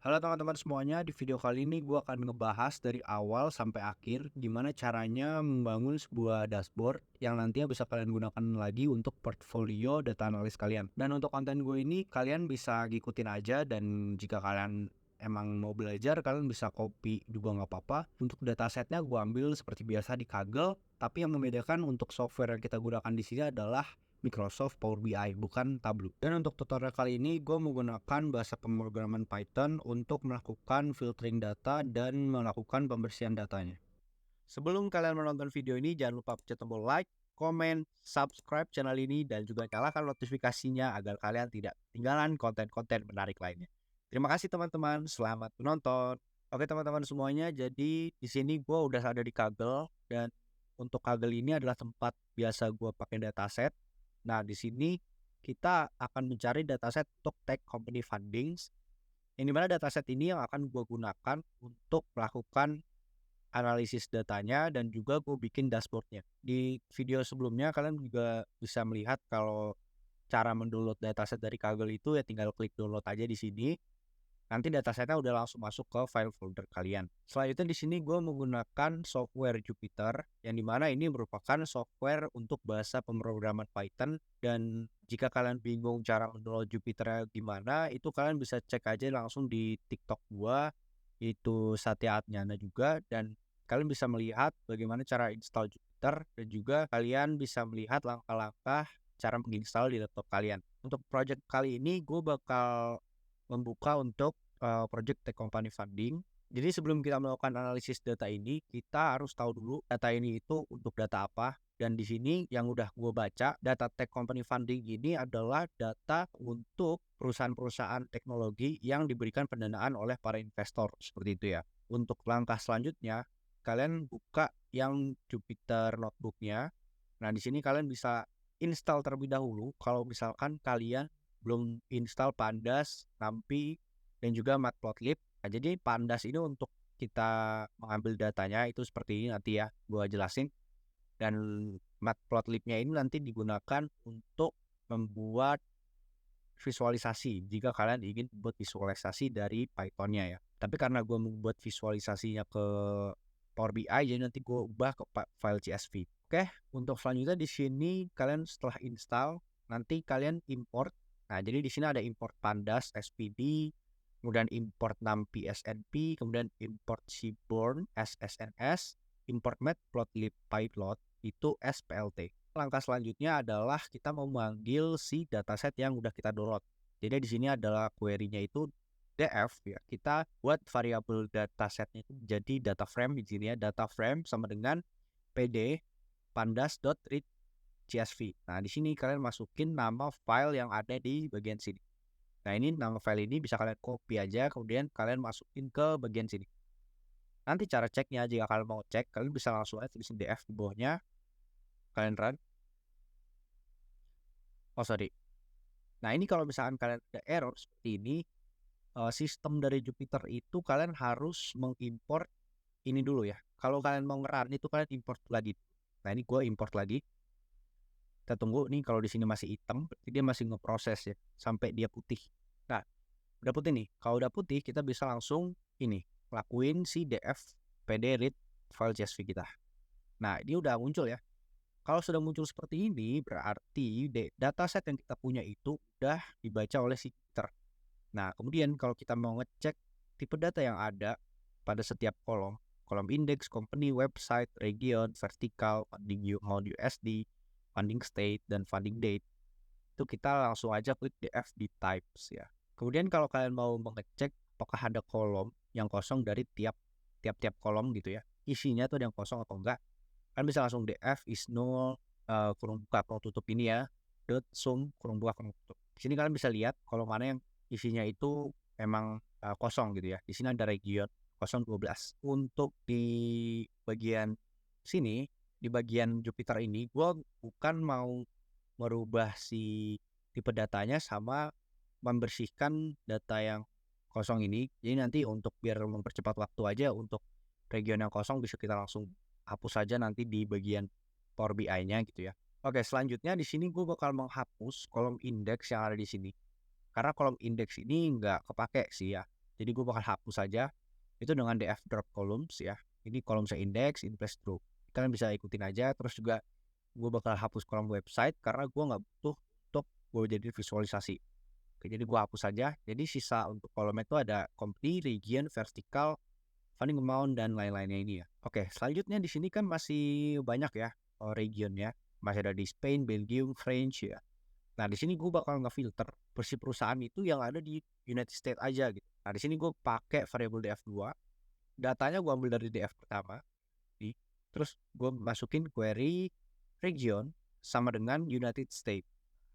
Halo teman-teman semuanya, di video kali ini gue akan ngebahas dari awal sampai akhir gimana caranya membangun sebuah dashboard yang nantinya bisa kalian gunakan lagi untuk portfolio data analis kalian. Dan untuk konten gue ini kalian bisa ngikutin aja, dan jika kalian emang mau belajar kalian bisa copy juga nggak apa-apa. Untuk datasetnya gue ambil seperti biasa di Kaggle, tapi yang membedakan untuk software yang kita gunakan di sini adalah Microsoft Power BI, bukan Tableau. Dan untuk tutorial kali ini gue menggunakan bahasa pemrograman Python untuk melakukan filtering data dan melakukan pembersihan datanya. Sebelum kalian menonton video ini, jangan lupa pencet tombol like, komen, subscribe channel ini, dan juga nyalakan notifikasinya agar kalian tidak ketinggalan konten-konten menarik lainnya. Terima kasih teman-teman, selamat menonton. Oke teman-teman semuanya, jadi di sini gue udah ada di Kaggle, dan untuk Kaggle ini adalah tempat biasa gue pakai dataset. Nah, di sini kita akan mencari dataset untuk tag company fundings, yang dimana dataset ini yang akan gue gunakan untuk melakukan analisis datanya dan juga gue bikin dashboardnya. Di video sebelumnya kalian juga bisa melihat kalau cara mendownload dataset dari Kaggle itu ya tinggal klik download aja di sini. Nanti datasetnya udah langsung masuk ke file folder kalian. Selanjutnya di sini gue menggunakan software Jupyter, yang dimana ini merupakan software untuk bahasa pemrograman Python. Dan jika kalian bingung cara mendownload Jupyter gimana, itu kalian bisa cek aja langsung di TikTok gue, itu Satya Atnyana juga, dan kalian bisa melihat bagaimana cara install Jupyter, dan juga kalian bisa melihat langkah-langkah cara menginstal di laptop kalian. Untuk project kali ini gue bakal membuka untuk project tech company funding. Jadi sebelum kita melakukan analisis data ini, kita harus tahu dulu data ini itu untuk data apa. Dan di sini yang udah gue baca, data tech company funding ini adalah data untuk perusahaan-perusahaan teknologi yang diberikan pendanaan oleh para investor, seperti itu ya. Untuk langkah selanjutnya, kalian buka yang Jupyter notebooknya. Nah, di sini kalian bisa install terlebih dahulu kalau misalkan kalian belum install Pandas, NumPy, dan juga Matplotlib. Nah, jadi Pandas ini untuk kita mengambil datanya itu seperti ini nanti ya, gua jelasin. Dan Matplotlibnya ini nanti digunakan untuk membuat visualisasi jika kalian ingin membuat visualisasi dari Python-nya ya. Tapi karena gue membuat visualisasinya ke Power BI, jadi nanti gue ubah ke file CSV. Oke, untuk selanjutnya di sini kalian setelah install nanti kalian import. Nah, jadi di sini ada import Pandas SPD, kemudian import NumPy SNP, kemudian import Seaborn SSNS, import Matplotlib Pyplot itu SPLT. Langkah selanjutnya adalah kita memanggil si dataset yang udah kita download. Jadi di sini adalah query-nya itu df ya. Kita buat variabel datasetnya itu jadi data frame. Di sini ya, data frame sama dengan pd pandas.read CSV. Nah, di sini kalian masukin nama file yang ada di bagian sini. Nah, ini nama file ini bisa kalian copy aja, kemudian kalian masukin ke bagian sini. Nanti cara ceknya, jika kalian mau cek, kalian bisa langsung aja tulisin df di bawahnya, kalian run. Oh, sorry. Nah, ini kalau misalkan kalian ada error seperti ini, sistem dari Jupyter itu kalian harus mengimport ini dulu ya. Kalau kalian mau nge-run itu kalian import lagi. Nah, ini gue import lagi. Kita tunggu nih, kalau di sini masih hitam, berarti dia masih ngeproses ya sampai dia putih. Nah, udah putih nih. Kalau udah putih, kita bisa langsung ini lakuin si df pd read file CSV kita. Nah, ini udah muncul ya. Kalau sudah muncul seperti ini, berarti dataset yang kita punya itu udah dibaca oleh si Jupyter. Nah, kemudian kalau kita mau ngecek tipe data yang ada pada setiap kolom, kolom index, company, website, region, vertikal, funding amount USD, funding state, dan funding date, itu kita langsung aja klik df di types ya. Kemudian kalau kalian mau mengecek apakah ada kolom yang kosong dari tiap-tiap kolom gitu ya, isinya tuh ada yang kosong atau enggak, kan bisa langsung df is null, kurung buka kurung tutup ini ya, dot sum kurung buka kurung tutup. Di sini kalian bisa lihat kalau mana yang isinya itu memang kosong gitu ya. Di sini ada region 012. Untuk di bagian sini, di bagian Jupyter ini, gue bukan mau merubah si tipe datanya sama membersihkan data yang kosong ini. Jadi nanti untuk biar mempercepat waktu aja, untuk region yang kosong bisa kita langsung hapus saja nanti di bagian Power BI-nya gitu ya. Oke, selanjutnya di sini gue bakal menghapus kolom indeks yang ada di sini. Karena kolom indeks ini nggak kepake sih ya. Jadi gue bakal hapus saja itu dengan df drop columns ya. Ini kolom saya index, in place group. Kalian bisa ikutin aja. Terus juga gue bakal hapus kolom website karena gue nggak butuh untuk gue jadi visualisasi. Oke, jadi gue hapus saja. Jadi sisa untuk kolomnya itu ada company, region, vertical, funding amount, dan lain-lainnya ini ya. Oke, selanjutnya di sini kan masih banyak ya regionnya. Masih ada di Spain, Belgium, French ya. Nah, di sini gue bakal ngefilter bersih perusahaan itu yang ada di United States aja gitu. Nah, di sini gue pakai variable df2. Datanya gue ambil dari df pertama. Terus gue masukin query region sama dengan United States.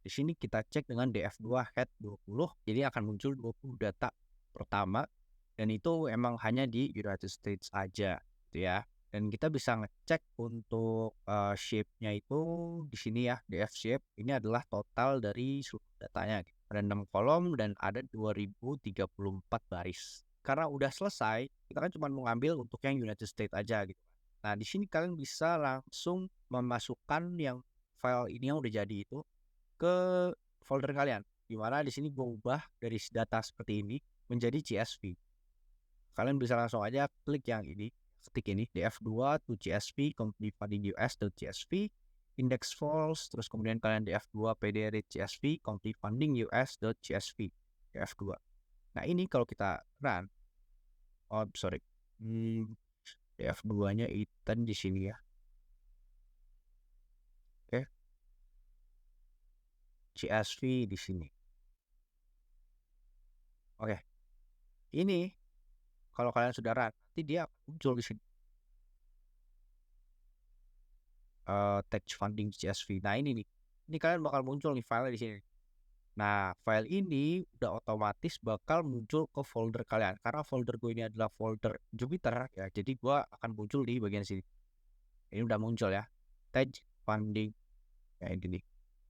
Di sini kita cek dengan df2 head 20. Jadi akan muncul 20 data pertama. Dan itu emang hanya di United States aja gitu ya. Dan kita bisa ngecek untuk shape-nya itu di sini ya, df shape. Ini adalah total dari seluruh datanya. Ada 6 kolom dan ada 2034 baris. Karena udah selesai, kita kan cuma mau ngambil untuk yang United States aja gitu. Nah, di sini kalian bisa langsung memasukkan yang file ini yang udah jadi itu ke folder kalian. Dimana di sini gue ubah dari data seperti ini menjadi CSV. Kalian bisa langsung aja klik yang ini, ketik ini df2 to CSV company funding US.csv index false, terus kemudian kalian df2 pd read CSV company funding US.csv df2. Nah, ini kalau kita run, df2-nya Ethan di sini ya. Oke. CSV di sini. Oke. Ini kalau kalian sudah run, nanti dia muncul di sini. Text funding CSV. Nah, ini nih. Ini kalian bakal muncul nih file di sini. Nah, file ini udah otomatis bakal muncul ke folder kalian. Karena folder gue ini adalah folder Jupyter ya. Jadi gue akan muncul di bagian sini. Ini udah muncul ya. Text funding. Ya, ini nih.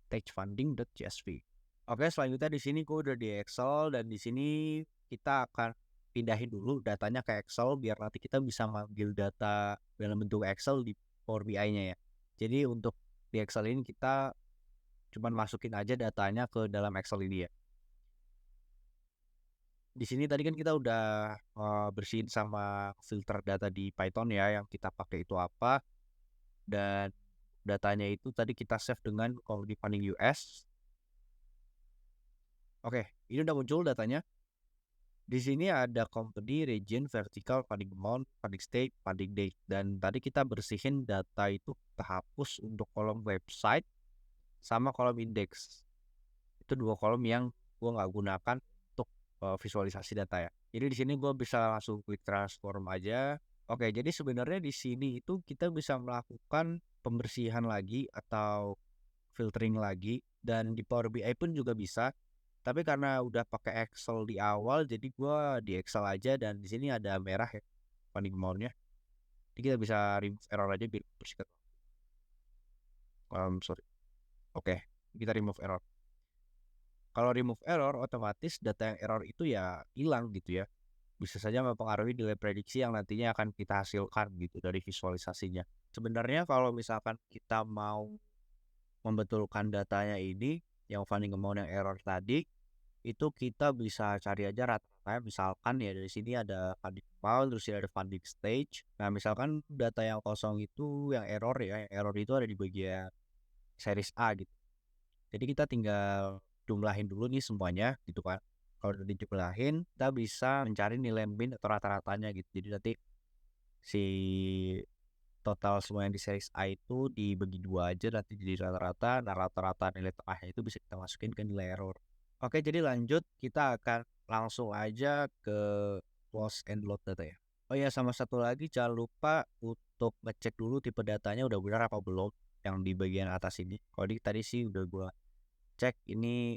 Text funding.csv. Oke, selanjutnya di sini gue udah di Excel dan di sini kita akan pindahin dulu datanya ke Excel biar nanti kita bisa manggil data dalam bentuk Excel di Power BI-nya ya. Jadi untuk di Excel ini kita cuman masukin aja datanya ke dalam Excel ini ya. Di sini tadi kan kita udah bersihin sama filter data di Python ya, yang kita pakai itu apa, dan datanya itu tadi kita save dengan company funding US. Oke, ini udah muncul datanya. Di sini ada company, region, vertical, funding amount, funding state, funding date. Dan tadi kita bersihin data itu, kita hapus untuk kolom website sama kolom index. Itu dua kolom yang gue nggak gunakan untuk visualisasi data ya. Jadi di sini gue bisa langsung klik transform aja. Oke, jadi sebenarnya di sini itu kita bisa melakukan pembersihan lagi atau filtering lagi, dan di Power BI pun juga bisa. Tapi karena udah pakai Excel di awal, jadi gue di Excel aja, dan di sini ada merah ya funding amount-nya. Jadi kita bisa remove error aja biar bersihkan. Sorry. Oke, kita remove error. Kalau remove error, otomatis data yang error itu ya hilang gitu ya. Bisa saja mempengaruhi nilai prediksi yang nantinya akan kita hasilkan gitu dari visualisasinya. Sebenarnya kalau misalkan kita mau membetulkan datanya ini, yang funding amount yang error tadi, itu kita bisa cari aja rata-ratanya. Misalkan ya dari sini ada funding amount, terus ada funding stage. Nah, misalkan data yang kosong itu yang error ya, yang error itu ada di bagian series A gitu. Jadi kita tinggal jumlahin dulu nih semuanya gitu kan. Kalau udah dijumlahin, kita bisa mencari nilai min atau rata-ratanya gitu. Jadi nanti si total semua yang di series A itu dibagi dua aja, nanti jadi rata-rata. Nah, rata-rata nilai tengahnya itu bisa kita masukin ke nilai error. Oke, jadi lanjut kita akan langsung aja ke close and load data ya. Oh ya, sama satu lagi jangan lupa untuk ngecek dulu tipe datanya udah benar apa belum yang di bagian atas ini. Kalau tadi sih udah gua cek ini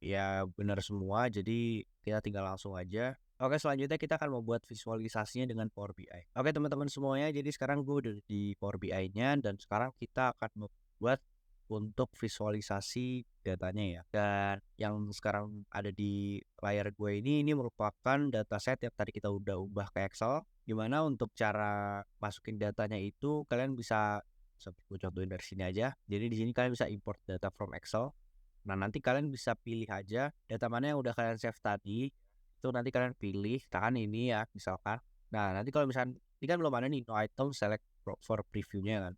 ya benar semua, jadi kita tinggal langsung aja. Oke, selanjutnya kita akan membuat visualisasinya dengan Power BI. Oke teman-teman semuanya, jadi sekarang gue udah di Power BI-nya, dan sekarang kita akan membuat untuk visualisasi datanya ya. Dan yang sekarang ada di layar gue ini merupakan dataset yang tadi kita udah ubah ke Excel. Gimana untuk cara masukin datanya itu kalian bisa gue contohin dari sini aja. Jadi di sini kalian bisa import data from Excel. Nah, nanti kalian bisa pilih aja data mana yang udah kalian save tadi, itu nanti kalian pilih tahan ini ya misalkan. Nah nanti kalau misalkan ini kan belum ada nih no item select for previewnya kan,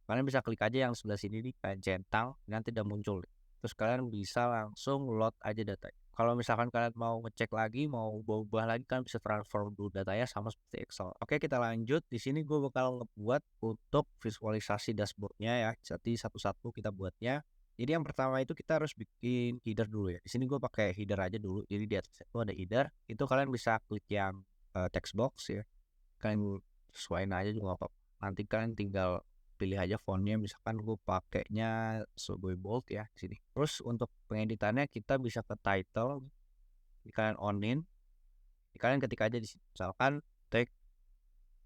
kalian bisa klik aja yang sebelah sini nih kayak centang, nanti udah muncul. Terus kalian bisa langsung load aja data. Kalau misalkan kalian mau ngecek lagi, mau ubah-ubah lagi, kan bisa transform dulu datanya sama seperti Excel. Oke, kita lanjut. Di sini gue bakal ngebuat untuk visualisasi dashboardnya ya. Jadi satu-satu kita buatnya. Jadi yang pertama itu kita harus bikin header dulu ya. Di sini gue pakai header aja dulu. Jadi di atas itu ada header. Itu kalian bisa klik yang text box ya. Kalian sesuaiin aja juga apa. Nanti kalian tinggal pilih aja fontnya, misalkan gue pakainya sebagai bold ya di sini. Terus untuk pengeditannya kita bisa ke title, kalian onin, kalian ketik aja di sini. Misalkan tag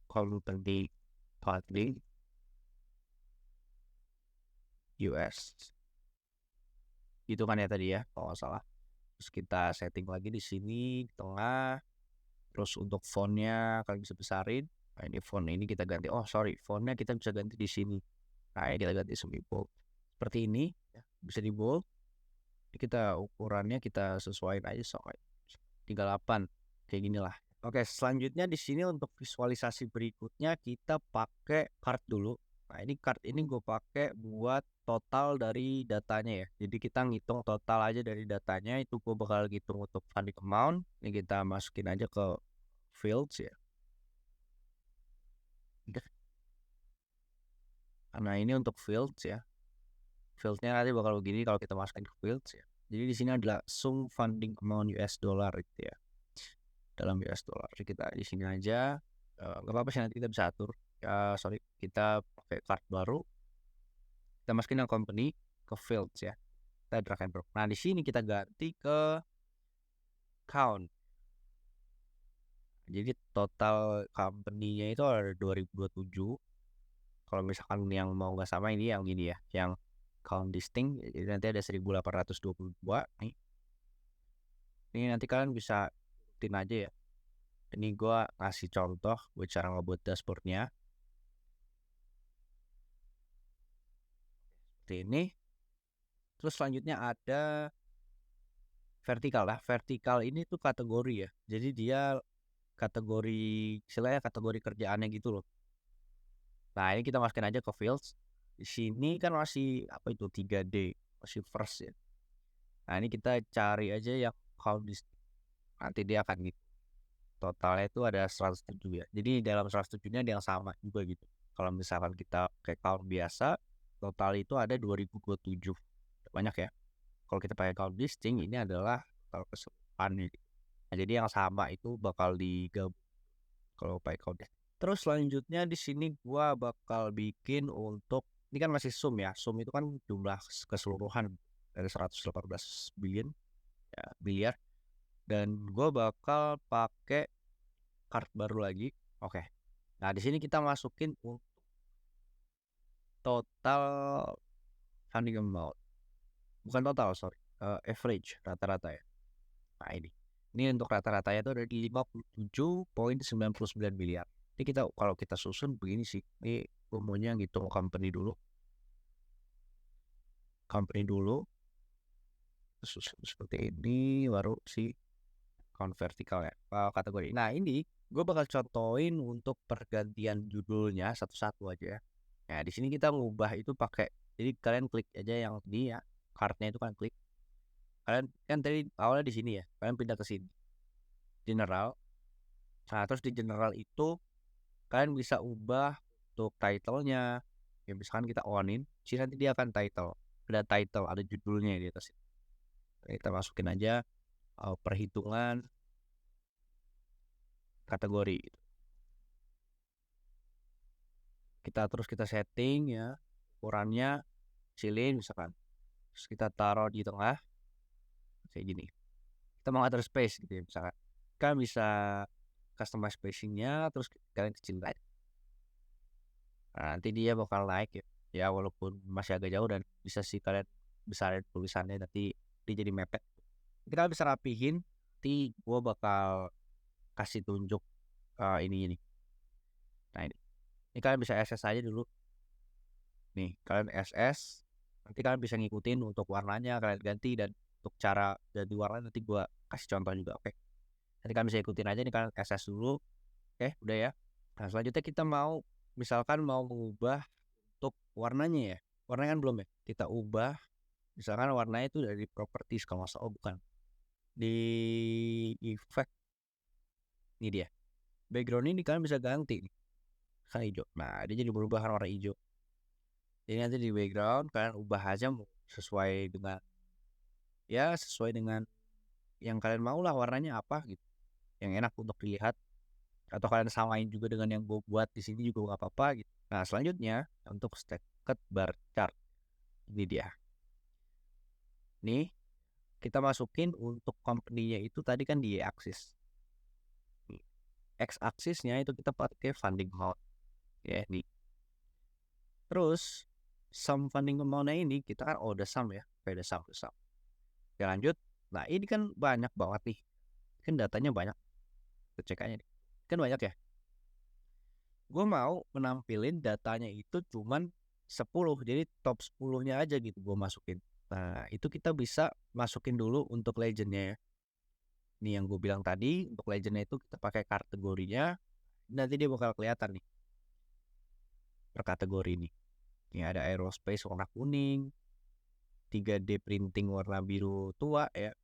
company funding US, gitu kan ya tadi ya kalau nggak salah. Terus kita setting lagi di sini di tengah. Terus untuk fontnya kalian bisa besarin. Nah ini font ini kita ganti. Oh sorry, fontnya kita bisa ganti di sini. Nah ini kita ganti semi bold. Seperti ini ya, bisa di bold. Kita ukurannya kita sesuaiin aja soal 38 kayak gini lah. Oke, selanjutnya di sini untuk visualisasi berikutnya kita pakai card dulu. Nah ini card ini gue pakai buat total dari datanya ya. Jadi kita ngitung total aja dari datanya, itu gue bakal ngitung untuk funding amount. Ini kita masukin aja ke fields ya. Nah ini untuk fields ya. Fieldnya nanti bakal begini kalau kita masukin ke fields ya. Jadi di sini adalah sum funding amount US dollar gitu ya. Dalam US dollar. Jadi kita di sini aja. Gak apa-apa sih, nanti kita bisa atur. Ya, sorry, kita pakai card baru. Kita masukin yang company ke fields ya. Kita drag and drop. Nah di sini kita ganti ke count. Jadi total company-nya itu ada 2027. Kalau misalkan yang mau nggak sama ini yang gini ya, yang count distinct, jadi nanti ada 1822 nih. Ini nanti kalian bisa ikutin aja ya. Ini gue ngasih contoh buat cara ngebuat dashboardnya. Seperti ini. Terus selanjutnya ada vertikal lah. Vertikal ini tuh kategori ya. Jadi dia kategori, istilahnya kategori kerjaannya gitu loh. Nah ini kita masukin aja ke fields. Di sini kan masih apa itu 3D, masih first ya. Nah ini kita cari aja yang count distinct. Nanti dia akan gitu. Totalnya itu ada 107 ya. Jadi dalam 107 ini ada yang sama juga gitu. Kalau misalkan kita kayak count biasa, total itu ada 2027. Banyak ya. Kalau kita pakai count distinct, ini adalah total keseluruhan nih. Nah, jadi yang sama itu bakal digabung kalau pakai count distinct. Terus selanjutnya di sini gua bakal bikin untuk, ini kan masih sum ya. Sum itu kan jumlah keseluruhan dari 118 billion ya, biliar. Dan gue bakal pakai card baru lagi. Oke. Nah, di sini kita masukin untuk total funding amount. Bukan total, sorry. Average, rata-rata ya. Nah, ini. Ini untuk rata-ratanya itu ada di 57,99 miliar. Ini kita, kalau kita susun begini sih. Ini gue maunya ngitung company dulu. Company dulu. Susun seperti ini, baru si count vertikal ya, kategori. Nah ini gue bakal contohin untuk pergantian judulnya satu-satu aja ya. Nah di sini kita ngubah itu pakai, jadi kalian klik aja yang ini ya, cardnya itu kan klik. Kalian kan tadi awalnya di sini ya, kalian pindah ke sini, general. Nah terus di general itu kalian bisa ubah untuk titlenya. Ya misalkan kita onin, sini nanti dia akan title, ada title, ada judulnya di atas. Kita masukin aja perhitungan kategori. Kita setting ya ukurannya, kecilin misalkan. Terus kita taruh di tengah kayak gini. Kita mau atur space gitu ya misalkan. Kan bisa customize spacingnya, terus kalian kecilin aja. Nah, nanti dia bakal naik ya. Ya walaupun masih agak jauh, dan bisa sih kalian besarin tulisannya, nanti dia jadi mepet. Kita bisa rapihin. Nanti gue bakal kasih tunjuk ini. Nah ini kalian bisa SS aja dulu. Nih kalian SS, nanti kalian bisa ngikutin untuk warnanya kalian ganti, dan untuk cara ganti warna nanti gua kasih contoh juga. Oke. Nanti kalian bisa ikutin aja nih, kalian akses dulu. Oke, udah ya. Nah, selanjutnya kita mau misalkan mau mengubah untuk warnanya ya. Warnanya kan belum ya. Kita ubah misalkan warnanya itu dari properties kalau nggak salah. Oh, bukan. Di effect ini dia. Background ini kalian bisa ganti nih. Kan hijau. Nah, dia jadi berubah warna hijau. Jadi nanti di background kalian ubah aja sesuai dengan yang kalian mau lah, warnanya apa gitu. Yang enak untuk dilihat, atau kalian samain juga dengan yang gue buat di sini juga nggak apa-apa gitu. Nah, selanjutnya untuk stacked bar chart. Ini dia. Nih, kita masukin untuk company-nya itu tadi kan di Y-axis. X-axisnya itu kita pakai funding amount. Ya, nih. Terus sum funding amount-nya ini kita kan udah sum ya. Udah sum. Oke, lanjut. Nah, ini kan banyak banget nih. Kan datanya banyak. Kita cek aja nih. Kan banyak ya. Gue mau menampilin datanya itu cuman 10, jadi top 10-nya aja gitu gue masukin. Nah, itu kita bisa masukin dulu untuk legendnya ya. Ini yang gue bilang tadi, untuk legendnya itu kita pakai kategorinya. Nanti dia bakal kelihatan nih per kategori ini. Ini ada aerospace warna kuning, 3D printing warna biru tua ya.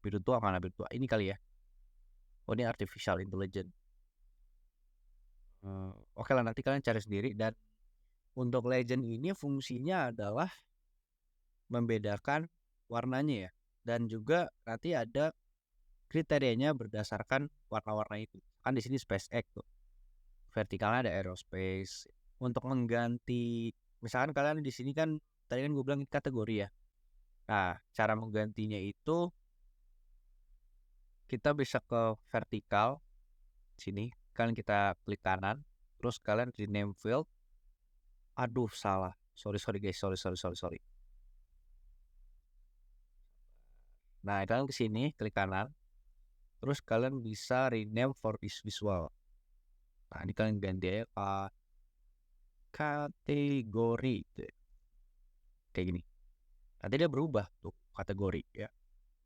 Biru tua mana biru tua? Ini kali ya. Oh, ini artificial intelligence. Oke lah, nanti kalian cari sendiri. Dan untuk legend ini fungsinya adalah membedakan warnanya ya, dan juga nanti ada kriterianya berdasarkan warna-warna itu. Kan di sini SpaceX tuh, vertikalnya ada aerospace. Untuk mengganti, misalkan kalian di sini kan tadi kan gue bilang kategori ya. Nah, cara menggantinya itu kita bisa ke vertikal sini, kalian kita klik kanan, terus kalian di name field. Aduh, salah. Sorry guys, sorry. Nah, kalian ke sini, klik kanan. Terus kalian bisa rename for this visual. Nah, ini kalian ganti ya kategori gitu ya. Kayak gini. Nanti dia berubah tuh kategori ya.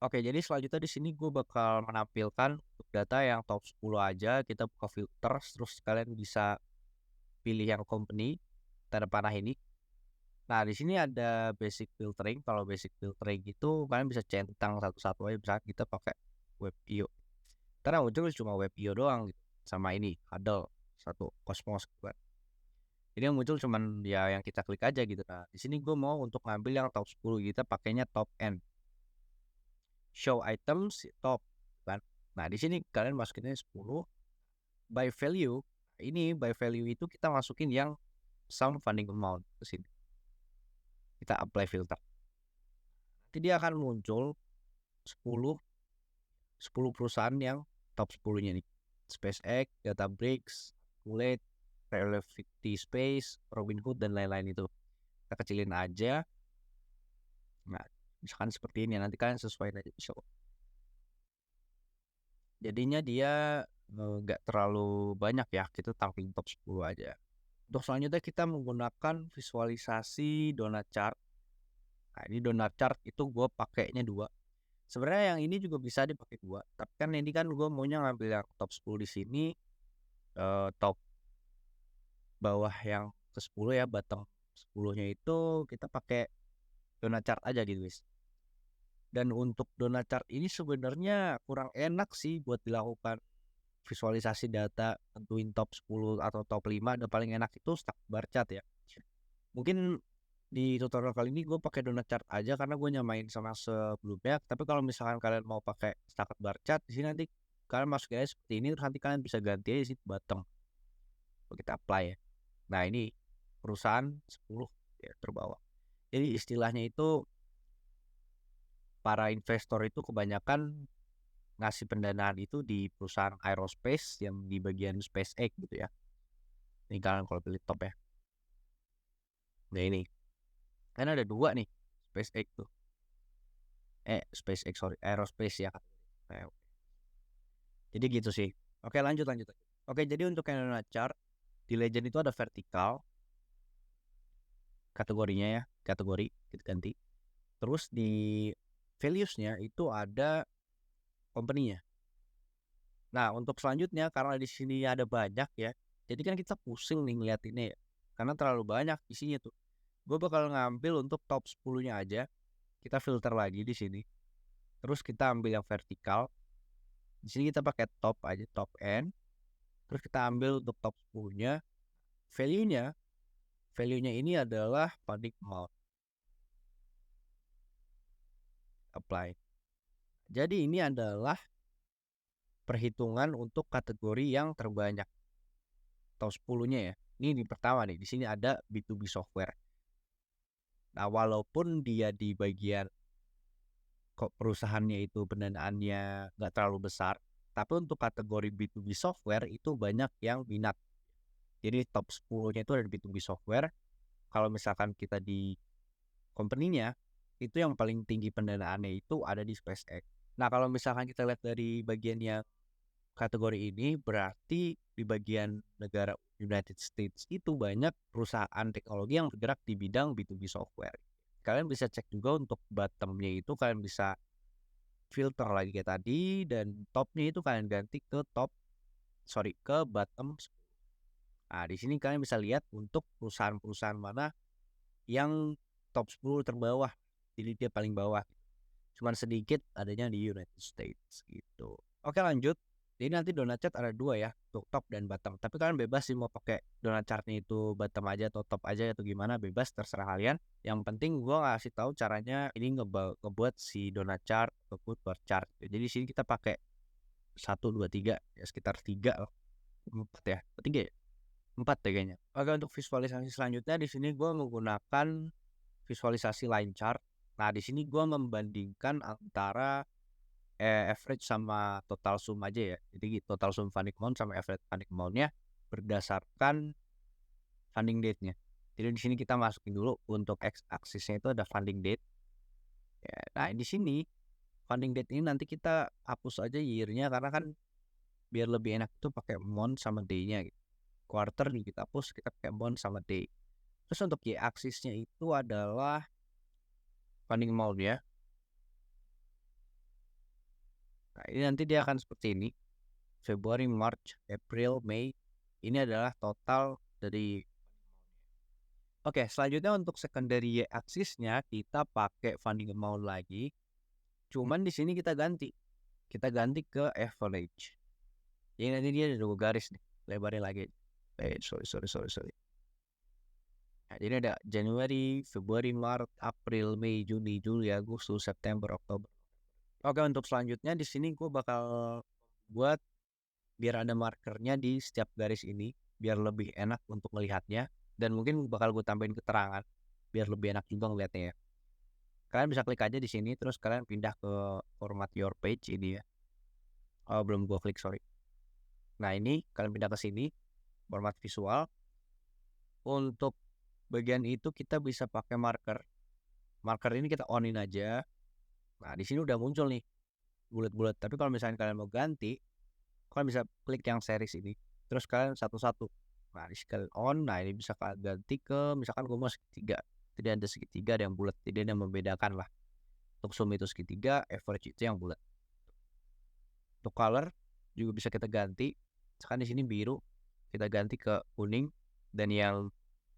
Oke, jadi selanjutnya di sini gue bakal menampilkan untuk data yang top 10 aja. Kita buka filter, terus kalian bisa pilih yang company tanda panah ini. Nah, di sini ada basic filtering. Kalau basic filtering itu kalian bisa centang satu-satu aja. Misalnya kita pakai web IO. Karena muncul cuma web IO doang gitu. Sama ini, Huddle, satu Cosmos gitu kan. Ini yang muncul cuman ya yang kita klik aja gitu. Nah, di sini gue mau untuk ngambil yang top 10, kita pakainya top N. Show items top kan. Nah, di sini kalian masukinnya 10 by value. Ini by value itu kita masukin yang sum funding amount ke sini. Kita apply filter. Nanti dia akan muncul 10 perusahaan yang top 10-nya nih. SpaceX, Databricks, Kulet, Relevity Space, Robinhood, dan lain-lain itu. Kita kecilin aja. Nah, misalkan seperti ini, nanti kalian sesuaiin aja. Jadinya dia nggak terlalu banyak ya, kita tampilin top 10 aja. Untuk selanjutnya kita menggunakan visualisasi donut chart. Nah, ini donut chart itu gue pakainya 2. Sebenarnya yang ini juga bisa dipakai 2, tapi kan ini kan gue maunya ngambil yang top 10 di sini, top bawah yang ke 10 ya, bottom 10-nya itu kita pakai donut chart aja gitu guys. Dan untuk donut chart ini sebenarnya kurang enak sih buat dilakukan visualisasi data, tentuin top 10 atau top 5. Dan paling enak itu stack bar chart ya. Mungkin di tutorial kali ini gue pakai donut chart aja karena gue nyamain sama sebelumnya. Tapi kalau misalkan kalian mau pakai stack bar chart, di sini nanti kalian masukin aja seperti ini, terus nanti kalian bisa ganti aja sih bottom. Kita apply ya. Nah, ini perusahaan 10 ya terbawah. Jadi istilahnya itu para investor itu kebanyakan ngasih pendanaan itu di perusahaan aerospace yang di bagian SpaceX gitu ya. Ini kalian kalau pilih top ya. Nah, ini kan ada 2 nih SpaceX tuh. SpaceX sorry, aerospace ya. Jadi gitu sih. Oke, lanjut. Oke, jadi untuk yang chart di Legend itu ada vertikal kategorinya ya, kategori kita ganti. Terus di values-nya itu ada company-nya. Nah, untuk selanjutnya karena di sini ada banyak ya, jadi kan kita pusing nih ngeliatinnya ya, karena terlalu banyak isinya tuh. Gue bakal ngambil untuk top 10-nya aja, kita filter lagi di sini. Terus kita ambil yang vertikal. Di sini kita pakai top aja, top N. Terus kita ambil untuk top 10-nya. Value-nya, value-nya ini adalah funding amount. Apply. Jadi ini adalah perhitungan untuk kategori yang terbanyak. Top 10-nya ya. Ini di pertama nih, di sini ada B2B software. Nah, walaupun dia di bagian kok perusahaannya itu pendanaannya nggak terlalu besar, tapi untuk kategori B2B software itu banyak yang minat. Jadi top 10-nya itu ada di B2B software. Kalau misalkan kita di company-nya, itu yang paling tinggi pendanaannya itu ada di SpaceX. Nah, kalau misalkan kita lihat dari bagian yang kategori ini, berarti di bagian negara United States itu banyak perusahaan teknologi yang bergerak di bidang B2B software. Kalian bisa cek juga untuk bottom-nya itu, kalian bisa filter lagi kayak tadi, dan top-nya itu kalian ganti ke ke bottom 10. Nah, di sini kalian bisa lihat untuk perusahaan-perusahaan mana yang top 10 terbawah. Jadi dia paling bawah. Cuman sedikit adanya di United States gitu. Oke, lanjut. Jadi nanti donut chart ada dua ya, untuk top dan bottom. Tapi kalian bebas sih mau pakai donut chartnya itu bottom aja atau top aja atau gimana, bebas terserah kalian. Yang penting gua ngasih tahu caranya ini ngebuat si donut chart ataupun bar chart. Jadi di sini kita pakai 1, 2, 3 ya, sekitar 3 lah. 4 ya, 3 ya? 4 deh kayaknya. Oke, untuk visualisasi selanjutnya di sini gua menggunakan visualisasi line chart. Nah, di sini gua membandingkan antara average sama total sum aja ya. Jadi total sum funding amount sama average funding amount-nya berdasarkan funding date-nya. Jadi di sini kita masukin dulu untuk x axis-nya itu ada funding date. Ya, nah, di sini funding date ini nanti kita hapus aja year-nya karena kan biar lebih enak itu pakai month sama day-nya gitu. Quarter nih kita hapus, kita pakai month sama day. Terus untuk y axis-nya itu adalah funding amount ya. Nah, ini nanti dia akan seperti ini. Februari, March, April, Mei. Ini adalah total dari. Oke, selanjutnya untuk secondary axis-nya kita pakai funding amount lagi. Cuman di sini kita ganti. Kita ganti ke average. Jadi nanti dia ada 2 garis nih. Lebarnya lagi. Sorry. Nah, jadi ada Januari, Februari, Maret, April, Mei, Juni, Juli, Agustus, September, Oktober. Oke, untuk selanjutnya di sini gue bakal buat biar ada markernya di setiap garis ini, biar lebih enak untuk melihatnya, dan mungkin bakal gue tambahin keterangan biar lebih enak juga ngeliatnya ya. Kalian bisa klik aja di sini, terus kalian pindah ke format your page ini ya. Oh, belum gue klik, sorry. Nah, ini kalian pindah ke sini, format visual. Untuk bagian itu kita bisa pakai marker. Marker ini kita onin aja. Nah, di sini udah muncul nih bulat-bulat. Tapi kalau misalnya kalian mau ganti, kalian bisa klik yang series ini. Terus kalian satu-satu. Nah, di kalian on. Nah, ini bisa kalian ganti ke misalkan gue mau segitiga. Jadi ada segitiga, ada yang bulat. Jadi ada yang membedakan lah. Untuk sum itu segitiga, average itu yang bulat. Untuk color juga bisa kita ganti. Misalkan di sini biru, kita ganti ke kuning, dan yang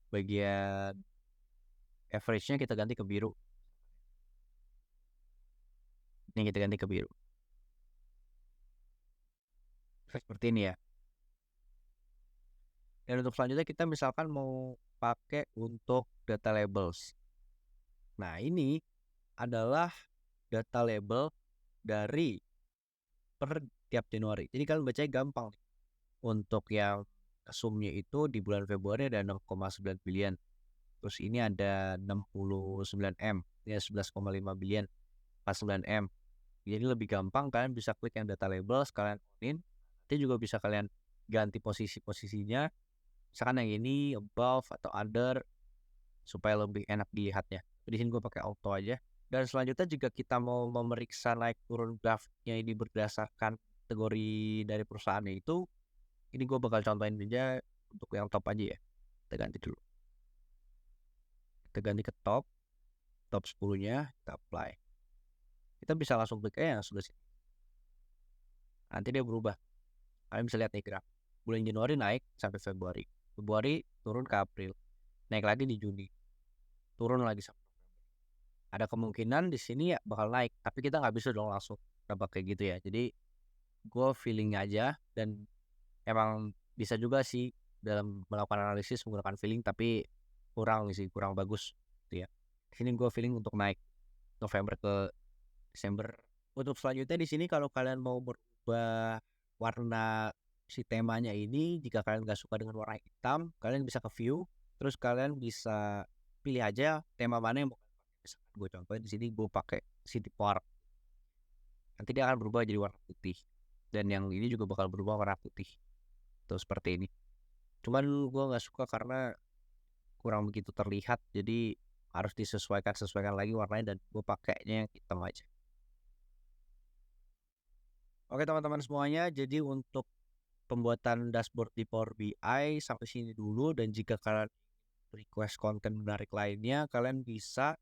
bagian average-nya kita ganti ke biru. Ini kita ganti ke biru. Seperti ini ya. Dan untuk selanjutnya kita misalkan mau pakai untuk data labels. Nah, ini adalah data label dari per tiap Januari. Jadi kalian bacanya gampang. Untuk yang sumnya itu di bulan Februari ada 6,9 billion. Terus ini ada 69 M. Ini 11,5 billion. 49 M. Jadi lebih gampang, kalian bisa klik yang data label, kalian onin. Nanti juga bisa kalian ganti posisi-posisinya. Misalkan yang ini above atau under supaya lebih enak dilihatnya. Di sini gue pakai auto aja. Dan selanjutnya jika kita mau memeriksa naik turun grafiknya ini berdasarkan kategori dari perusahaannya itu, ini gue bakal contohin aja untuk yang top aja ya. Kita ganti dulu. Kita ganti ke top 10-nya, kita apply. Kita bisa langsung klik yang sudah sini. Nanti dia berubah. Kalian bisa lihat nih graf. Bulan Januari naik sampai Februari. Februari turun ke April. Naik lagi di Juni. Turun lagi sampai ada kemungkinan di sini ya bakal naik, tapi kita nggak bisa dong langsung nebak kayak gitu ya. Jadi gue feeling aja, dan emang bisa juga sih dalam melakukan analisis menggunakan feeling, tapi kurang bagus gitu ya. Di sini gue feeling untuk naik November ke Desember. Untuk selanjutnya di sini kalau kalian mau merubah warna si temanya ini, jika kalian nggak suka dengan warna hitam, kalian bisa ke view, terus kalian bisa pilih aja tema mana yang mau kalian pakai. Misalkan gue contohin di sini gue pakai City Park, nanti dia akan berubah jadi warna putih, dan yang ini juga bakal berubah warna putih tuh seperti ini. Cuman gue nggak suka karena kurang begitu terlihat, jadi harus sesuaikan lagi warnanya, dan gue pakainya yang hitam aja. Oke teman-teman semuanya, jadi untuk pembuatan dashboard di Power BI sampai sini dulu, dan jika kalian request konten menarik lainnya, kalian bisa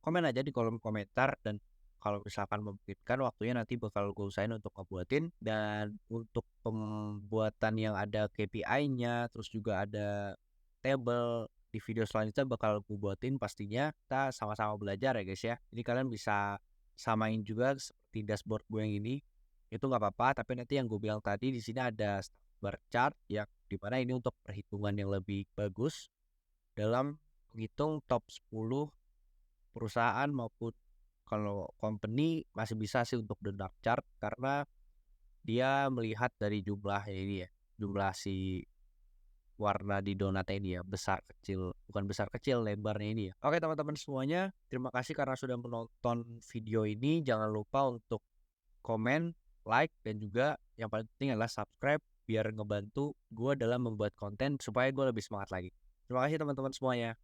komen aja di kolom komentar, dan kalau misalkan memungkinkan waktunya nanti bakal gue usahain untuk ngebuatin. Dan untuk pembuatan yang ada KPI-nya, terus juga ada table di video selanjutnya bakal gue buatin pastinya. Kita sama-sama belajar ya guys ya. Jadi kalian bisa samain juga seperti dashboard gue yang ini. Itu nggak apa-apa, tapi nanti yang gue bilang tadi di sini ada bar chart yang dimana ini untuk perhitungan yang lebih bagus dalam menghitung top 10 perusahaan, maupun kalau company masih bisa sih untuk the dark chart, karena dia melihat dari jumlah ini ya, jumlah si warna di donatnya ini ya, besar kecil, bukan besar kecil, lebarnya ini ya. Oke teman-teman semuanya, terima kasih karena sudah menonton video ini. Jangan lupa untuk komen, like, dan juga yang paling penting adalah subscribe, biar ngebantu gue dalam membuat konten supaya gue lebih semangat lagi. Terima kasih teman-teman semuanya.